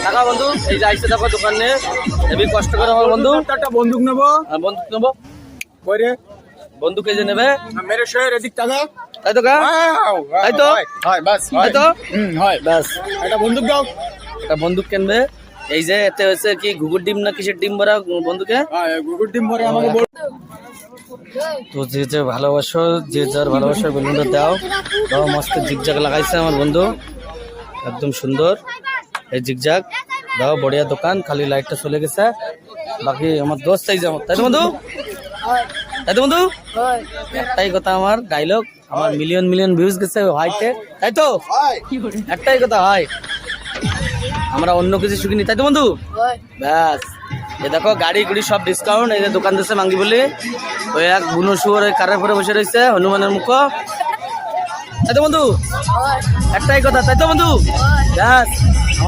টাকা বন্ধু এই যে আইসে দেখো দোকানে হেবি কষ্ট করে আমার বন্ধু একটা বন্দুক নেবো। বন্দুক নেবো কইরে বন্দুক এই যে নেবে মেরে শহর এদিক টাকা। তাই তো কা তাই তো হয় বাস তাই তো হয়। ব্যাস একটা বন্দুক দাও। একটা বন্দুক কিনবে এই যে এতে হয়েছে কি ঘুঘুর ডিম না কিসের ডিম ভরা বন্দুকে হ্যাঁ গুগল টিম পরে আমাকে বল। তো যে যে ভালোবাসো যে যার ভালোবাসার বেলুনটা দাও দাও মস্ত জিগজাগ লাগাইছে আমার বন্ধু একদম সুন্দর এই জিগজাগ দাও বড়িয়া দোকান খালি লাইটটা চলে গেছে বাকি আমার দোস্ত চাই যাবো তাই তো বন্ধু তাই তো বন্ধু একটাই কথা আমার ডায়লগ আমার মিলিয়ন মিলিয়ন ভিউজ গেছে হাইতে তাই তো একটাই কথা হয় আমরা অন্য কিছু শুকিনি তাই তো বন্ধু ব্যাস এ দেখো গাড়ি গুড়ি সব ডিসকাউন্ট এই যে দোকান দিচ্ছে মাঙ্গি বলে ওই এক বুনো শুয়োর ওই কারের পরে বসে রয়েছে হনুমানের মুখ তাই তো বন্ধু একটাই কথা তাই তো বন্ধু ব্যাস